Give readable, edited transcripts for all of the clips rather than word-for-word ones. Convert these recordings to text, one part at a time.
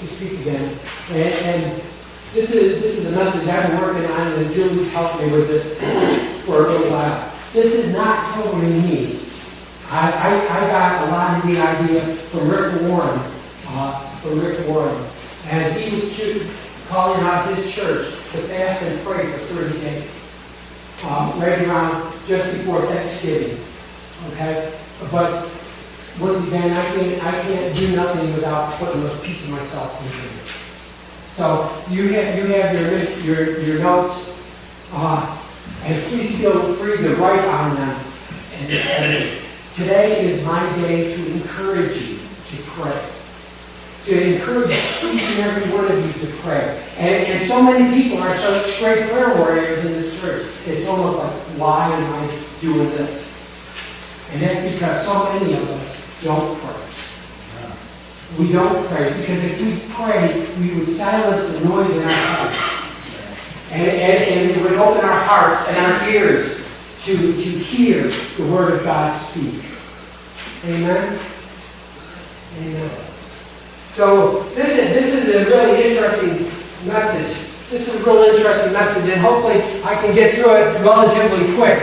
to speak again. And this is a message I've been working on, and Julie's helped me with this for a little while. This is not totally me. I got a lot of the idea from Rick Warren. And he was calling out his church to fast and pray for 30 days. Right around just before Thanksgiving. Okay? But once again, I can't do nothing without putting a piece of myself into it. So you have your notes, and please feel free to write on them. And today is my day to encourage you to pray. To encourage each and every one of you to pray. And so many people are such great prayer warriors in this church. It's almost like, why am I doing this? And that's because so many of us don't pray. We don't pray because if we pray, we would silence the noise in our hearts. And it would open our hearts and our ears to hear the Word of God speak. Amen? Amen. So this is a really interesting message. This is a real interesting message, and hopefully I can get through it relatively quick.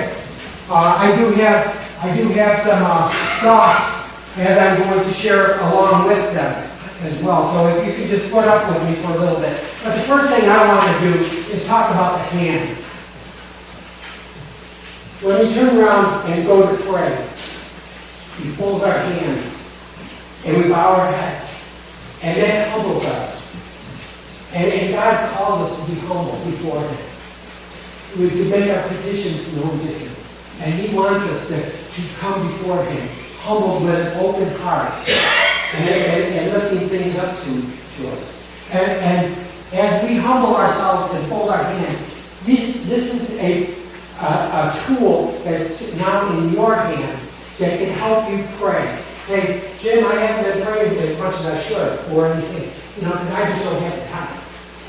I do have some thoughts as I'm going to share along with them as well. So if you could just put up with me for a little bit. But the first thing I want to do is talk about the hands. When we turn around and go to pray, we fold our hands and we bow our heads. And that humbles us. And God calls us to be humble before Him. We to make our petitions known to Him. And He wants us to come before Him, humbled with an open heart, and lifting things up to us. And as we humble ourselves and fold our hands, this is a tool that's now in your hands that can help you pray. Say, Jim, I haven't been praying as much as I should, or anything, because I just don't have the time.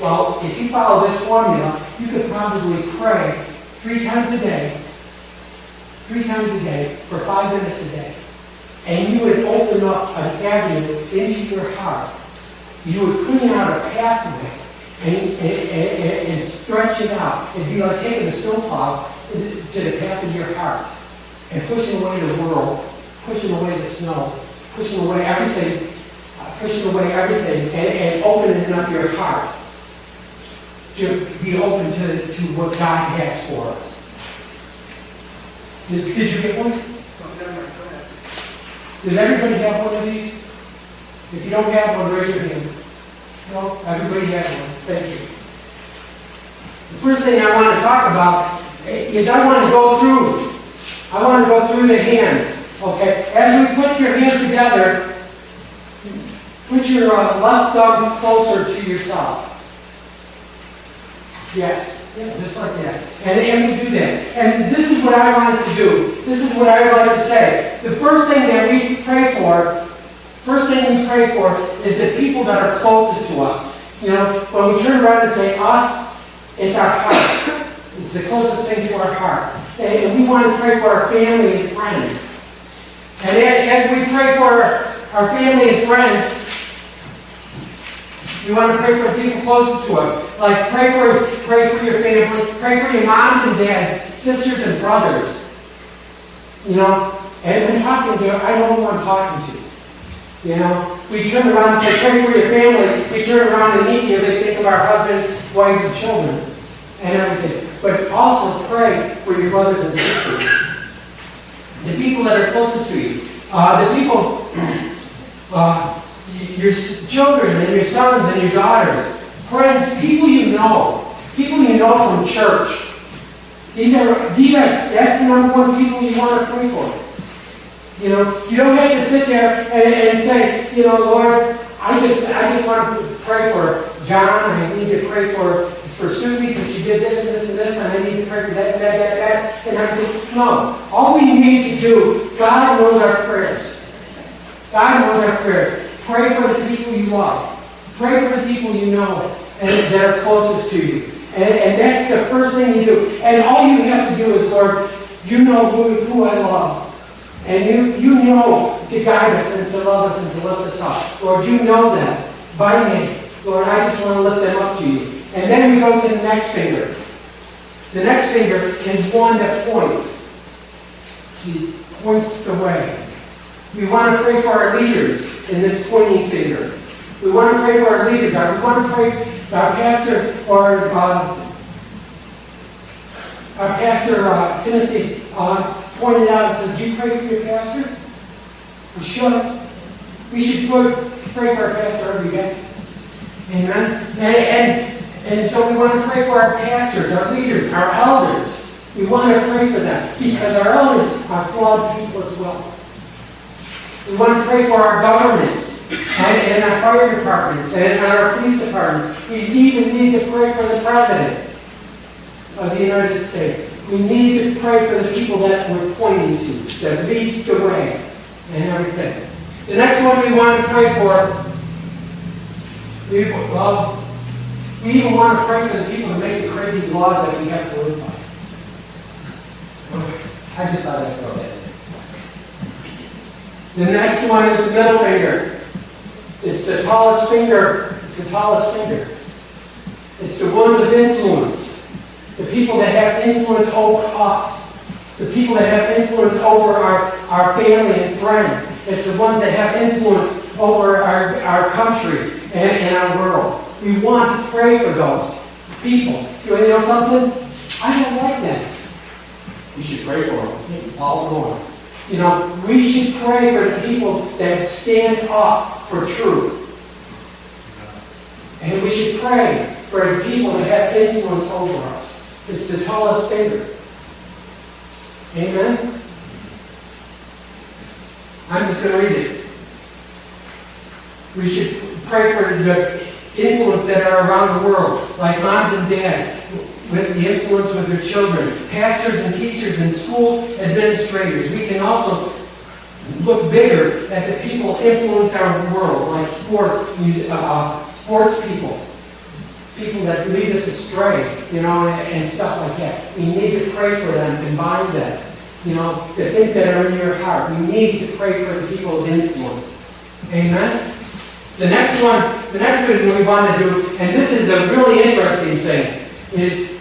Well, if you follow this formula, you could probably pray 3 times a day for 5 minutes a day. And you would open up an avenue into your heart. You would clean out a pathway and stretch it out. It'd be like taking a snowplow to the path of your heart and pushing away the world, pushing away the snow, pushing away everything, and opening up your heart to be open to what God has for us. Did you get one? Does everybody have one of these? If you don't have one, raise your hand. No, everybody has one. Thank you. The first thing I want to talk about is I want to go through the hands. Okay, as we put your hands together, put your left thumb closer to yourself. Yes, yeah, just like that. And we do that. And this is what I wanted to do. This is what I would like to say. The first thing we pray for is the people that are closest to us. When we turn around and say us, it's our heart. It's the closest thing to our heart. And we want to pray for our family and friends. And as we pray for our family and friends, we want to pray for people closest to us. Like pray for your family, pray for your moms and dads, sisters and brothers. And when talking to you, I know who I'm talking to. We turn around and say, pray for your family. We turn around and immediately think of our husbands, wives, and children, and everything. But also pray for your brothers and sisters. The people that are closest to you. The people, your children and your sons and your daughters. Friends, people you know from church. That's the number one people you want to pray for. You don't have to sit there and say, Lord, I just want to pray for John, I need to pray for Susie because she did this and this and this, and I need to pray for that and that, and everything. No. All we need to do, God knows our prayers. God knows our prayers. Pray for the people you love. Pray for the people you know and that are closest to you. And that's the first thing you do. And all you have to do is, Lord, you know who I love. And you know to guide us and to love us and to lift us up. Lord, you know them. by name. Lord, I just want to lift them up to you. And then we go to the next finger. The next finger is one that points. He points the way. We want to pray for our leaders in this pointing finger. We want to pray for our leaders. We want to pray for our pastor or our pastor Timothy pointed out and says, "Do you pray for your pastor?" We should. We should pray for our pastor every day. Amen. And so we want to pray for our pastors, our leaders, our elders. We want to pray for them because our elders are flawed people as well. We want to pray for our governments and our fire departments and our police department. We even need to pray for the president of the United States. We need to pray for the people that we're pointing to, that leads the way and everything. The next one we want to pray for, we even want to pray for the people who make the crazy laws that we have to live by. I just thought I'd throw that in. The next one is the middle finger. It's the tallest finger. It's the tallest finger. It's the ones of influence. The people that have influence over us. The people that have influence over our family and friends. It's the ones that have influence over our country and our world. We want to pray for those people. You know something? I don't like them. We should pray for them. All more. You know, we should pray for the people that stand up for truth. And we should pray for the people that have influence over us. It's the tallest finger. Amen? I'm just going to read it. We should pray for the influence that are around the world, like moms and dads, with the influence with their children, pastors and teachers and school administrators. We can also look bigger at the people influence our world, like sports people, people that lead us astray, and stuff like that. We need to pray for them and bind them. The things that are in your heart. We need to pray for the people of influence. Amen? The next one we want to do, and this is a really interesting thing, is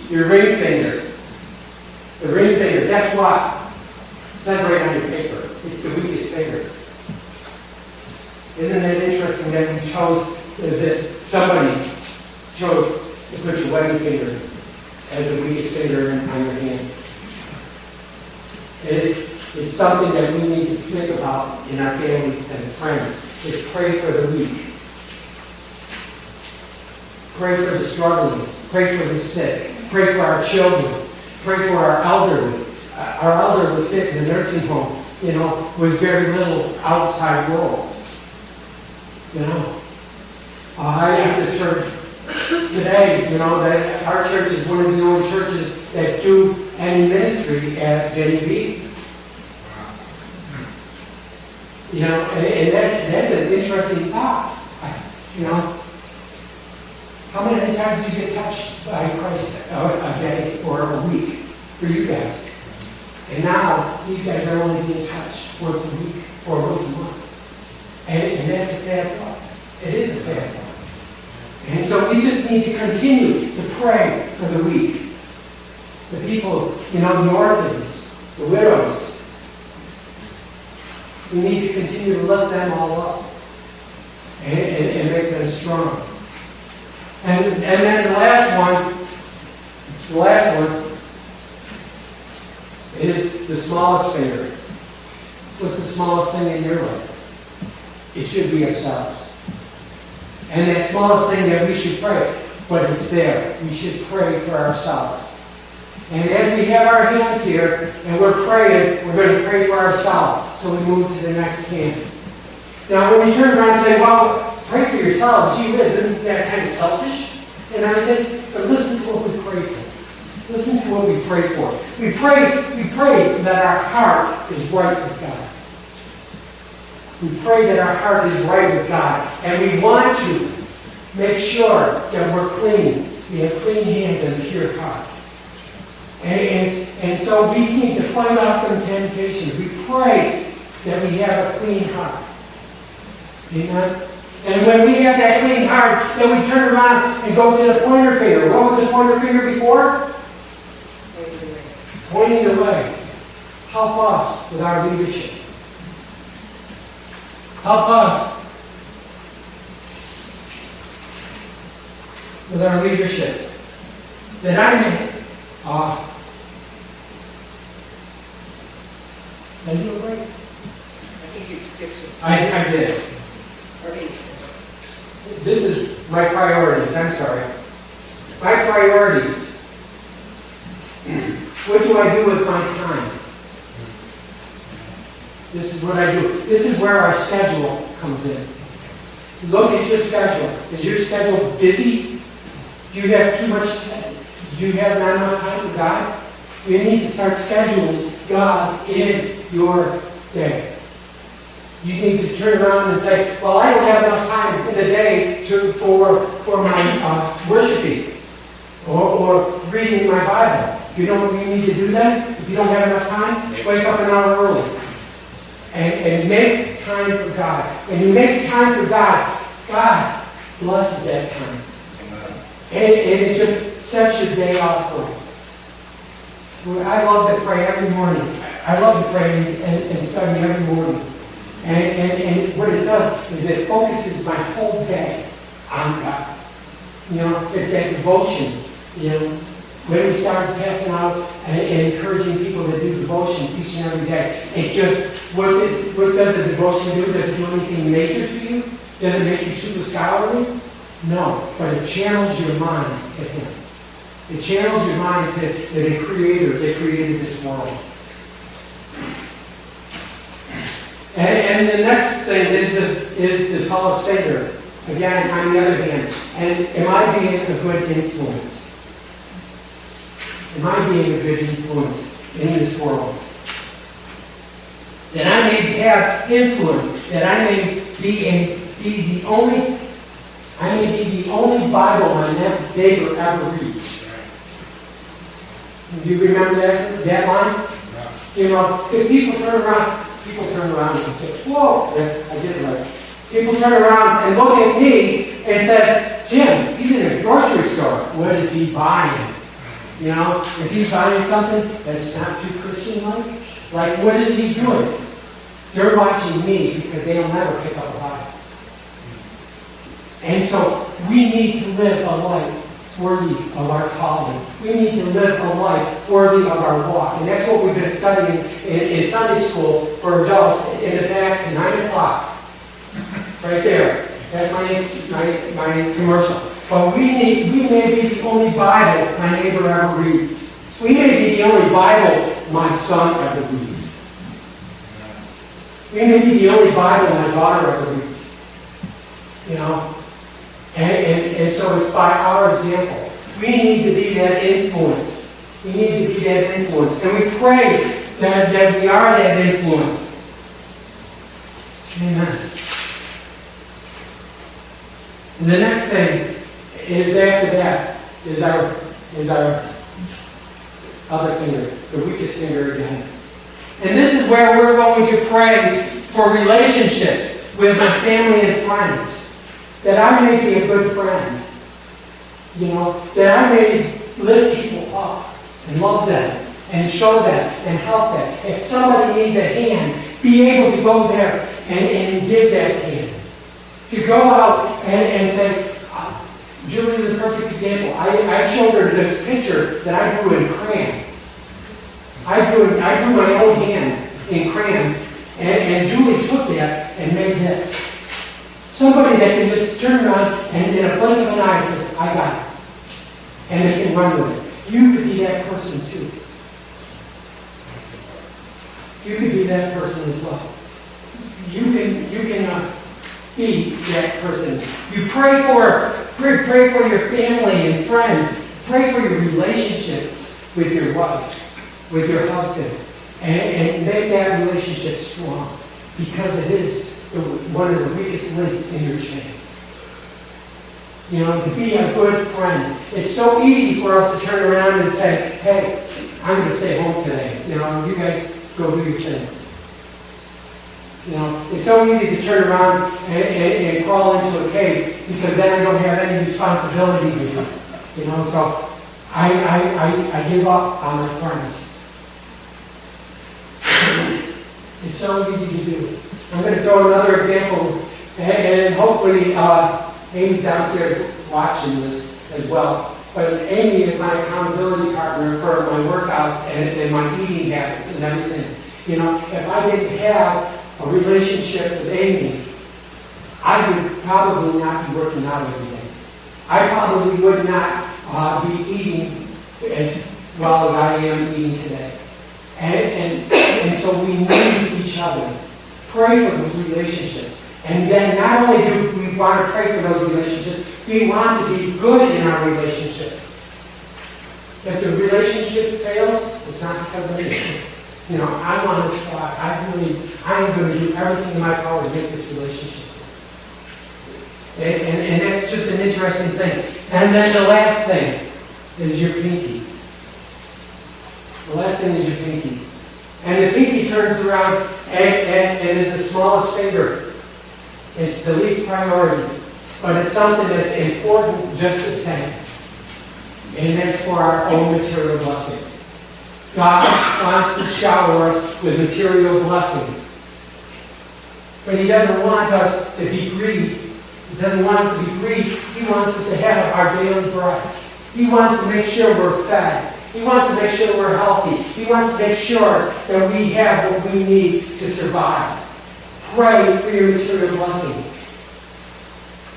your ring finger. The ring finger. Guess what? It says right on your paper. It's the weakest finger. Isn't it interesting that that somebody chose to put your wedding finger as the weakest finger on your hand? It's something that we need to think about in our families and friends. Is pray for the weak. Pray for the struggling. Pray for the sick. Pray for our children. Pray for our elderly. Our elderly sick in the nursing home, with very little outside world. I just heard today, that our church is one of the only churches that do any ministry at JV. And that's an interesting thought. How many times do you get touched by Christ a day or a week for you guys? And now, these guys are only being touched once a week or once a month. And that's a sad thought. It is a sad thought. And so we just need to continue to pray for the weak. The people, the orphans, the widows. We need to continue to lift them all up and make them strong. And then the last one is the smallest finger. What's the smallest thing in your life? It should be ourselves. And that smallest thing that we should pray, but it's there. We should pray for ourselves. And as we have our hands here and we're praying, we're going to pray for ourselves. So we move to the next hand. Now, when we turn around and say, well, pray for yourselves, gee whiz, isn't that kind of selfish and everything? But listen to what we pray for. Listen to what we pray for. We pray that our heart is right with God. We pray that our heart is right with God. And we want to make sure that we're clean. We have clean hands and a pure heart. And so we need to fight off them temptations. We pray that we have a clean heart. Amen? And when we have that clean heart, then we turn around and go to the pointer finger. What was the pointer finger before? Pointing the way. Help us with our leadership. Help us with our leadership. That I may. Did I do it right? I think you skipped it. I did. This is my priorities. I'm sorry. My priorities. What do I do with my time? This is what I do. This is where our schedule comes in. Look at your schedule. Is your schedule busy? Do you have too much time? Do you have not enough time for God? You need to start scheduling God in your day. You need to turn around and say, well, I don't have enough time in the day for my worshiping or reading my Bible. You know what you need to do then? If you don't have enough time, wake up an hour early. And make time for God. When you make time for God, God blesses that time. And it just sets your day off for you. I love to pray every morning. I love to pray and study every morning. And what it does is it focuses my whole day on God. You know, it's that devotions. You know, when we started passing out and encouraging people to do devotions each and every day, it just, what does a devotion do? Does it do anything major to you? Does it make you super scholarly? No, but it channels your mind to Him. It channels your mind to the Creator that created this world. And the next thing is the tallest figure. Again, on the other hand, and am I being a good influence? Am I being a good influence in this world? That I may have influence, that I may be the only Bible my neighbor ever reads. Do you remember that line? Yeah. You know, because people turn around and say, whoa, I did it right. People turn around and look at me and say, Jim, he's in a grocery store. What is he buying? You know, is he buying something that's not too Christian-like? Like, what is he doing? They're watching me because they'll never pick up a Bible. And so we need to live a life worthy of our calling. We need to live a life worthy of our walk. And that's what we've been studying in Sunday school for adults in the back at 9 o'clock. Right there. That's my commercial. But we may be the only Bible my neighbor ever reads. We may be the only Bible my son ever reads. We may be the only Bible my daughter ever reads. You know? And so it's by our example. We need to be that influence. We need to be that influence. And we pray that we are that influence. Amen. And the next thing is after that is our other finger, the weakest finger again. And this is where we're going to pray for relationships with my family and friends. That I may be a good friend. You know, that I may lift people up and love them and show them and help them. If somebody needs a hand, be able to go there and give that hand. To go out and say, Julie is a perfect example. I showed her this picture that I drew in crayon. I drew my own hand in crayons, and Julie took that and made this. Somebody that can just turn around and in a blink of an eye says, I got it. And they can run with it. You could be that person too. You could be that person as well. You can be that person. You pray for your family and friends. Pray for your relationships with your wife, with your husband, and make that relationship strong because it is one of the weakest links in your chain. You know, to be a good friend. It's so easy for us to turn around and say, hey, I'm going to stay home today. You know, you guys go do your thing. You know, it's so easy to turn around and crawl into a cave because then I don't have any responsibility with you. You know, so I give up on my friends. It's so easy to do. I'm going to throw another example, and hopefully Amy's downstairs watching this as well. But Amy is my accountability partner for my workouts and my eating habits and everything. You know, if I didn't have a relationship with Amy, I would probably not be working out every day. I probably would not be eating as well as I am eating today. And so we need each other. Pray for those relationships. And then not only do we want to pray for those relationships, we want to be good in our relationships. If the relationship fails, it's not because of me. You know, I want to try. I am going to do everything in my power to make this relationship work. And that's just an interesting thing. And then the last thing is your pinky. The last thing is your pinky. And the pinky turns around and is the smallest finger. It's the least priority. But it's something that's important just the same. And that's for our own material blessings. God wants to shower us with material blessings. But He doesn't want us to be greedy. He doesn't want us to be greedy. He wants us to have our daily bread. He wants to make sure we're fed. He wants to make sure we're healthy. He wants to make sure that we have what we need to survive. Pray for your material blessings.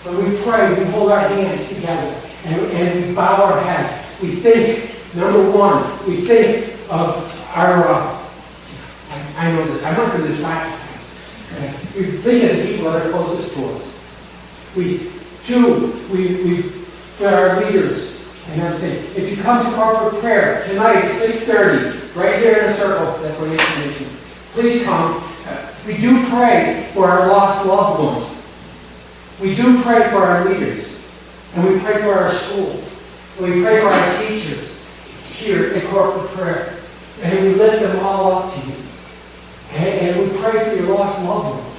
When we pray, we hold our hands together and we bow our heads. We think, number one, we think of our, I know this, I went through this last time. Okay? We think of the people that are closest to us. We for our leaders and everything. If you come to corporate prayer tonight at 6:30, right here in a circle, that's for information, please come. We do pray for our lost loved ones. We do pray for our leaders. And we pray for our schools. And we pray for our teachers here at corporate prayer. And we lift them all up to you. And we pray for your lost loved ones.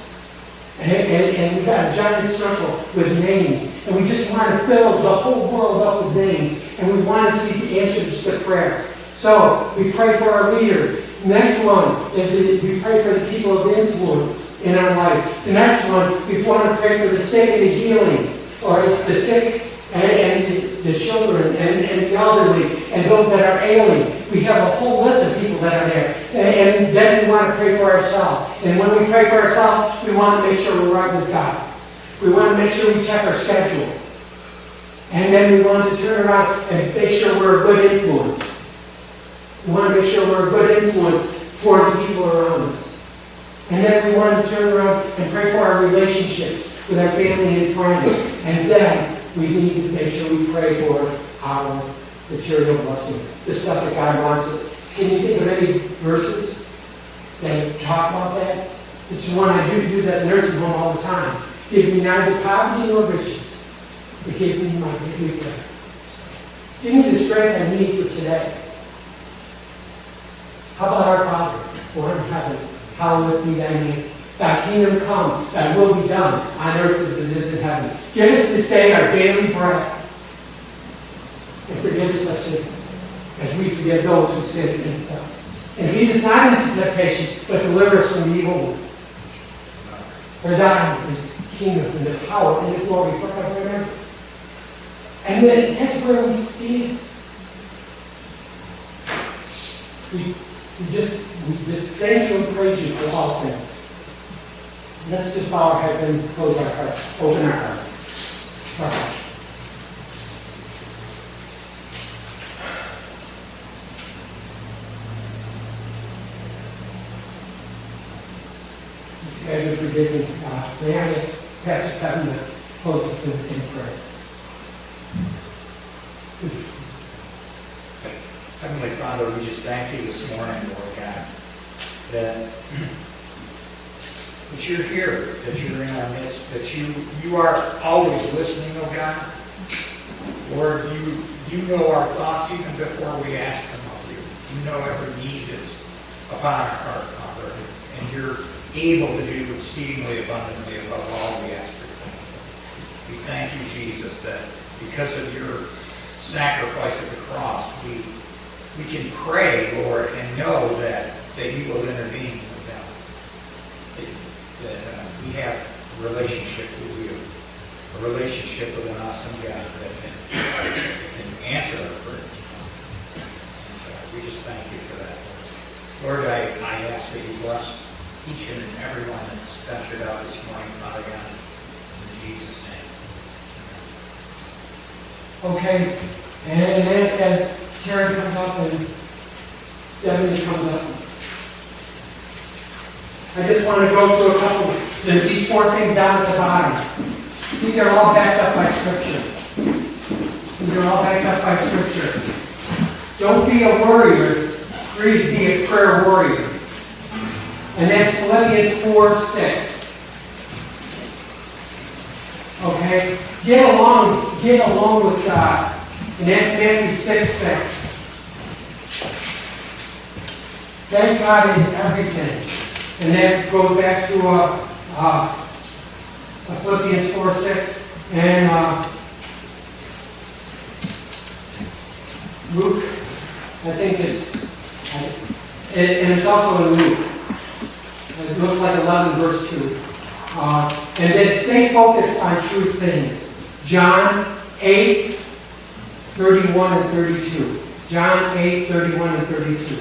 And we've got a giant circle with names. And we just want to fill the whole world up with names. And we want to see the answers to prayer. So we pray for our leaders. Next one is we pray for the people of influence in our life. The next one, we want to pray for the sick and the healing, or it's the sick and the children and the elderly and those that are ailing. We have a whole list of people that are there. And then we want to pray for ourselves. And when we pray for ourselves, we want to make sure we're right with God. We want to make sure we check our schedule. And then we want to turn around and make sure we're a good influence. We want to make sure we're a good influence for the people around us. And then we want to turn around and pray for our relationships with our family and friends. And then we need to make sure we pray for our material blessings, the stuff that God wants us. Can you think of any verses that talk about that? It's one I do use at nursing home all the time. Give me neither poverty nor riches, but give me my daily bread. Give me the strength I need for today. How about our Father, who art in heaven, hallowed be thy name. Thy kingdom come, thy will be done, on earth as it is in heaven. Give us this day our daily bread. And forgive us our sins, as we forgive those who sin against us. And lead us not into temptation, but deliver us from the evil one. For thine is the kingdom, and the power, and the glory forever and ever. And then that's where we stand. We just thank you and praise you for all things. Let's just bow our heads and close our hearts, open our hearts. Sorry. If you guys are forgiving, may I ask Pastor Kevin to close us in prayer? Heavenly Father, we just thank you this morning, Lord God, that you're here, that you're in our midst, that you are always listening, oh God. Lord, you know our thoughts even before we ask them of you. You know every need is upon our heart, Father, and you're able to do exceedingly abundantly above all we ask or think. We thank you, Jesus, that because of your sacrifice at the cross, we can pray, Lord, and know that you will intervene with them. That we have a relationship with you, a relationship with an awesome God that can answer our prayers. And we just thank you for that. Lord, I ask that you bless each and every one that's ventured out this morning, Father God, in Jesus' name. Okay, and then as Terry comes up and Devin comes up, I just want to go through a couple, these 4 things down at the bottom. These are all backed up by Scripture. These are all backed up by Scripture. Don't be a worrier, be a prayer warrior. And that's Philippians 4:6. Okay? Get along with God. And that's Matthew 6:6. Thank God in everything. And that goes back to Philippians 4:6. And Luke, I think and it's also in Luke. It looks like 11 verse 2. And then stay focused on true things. John 8, 31 and 32. John 8, 31 and 32.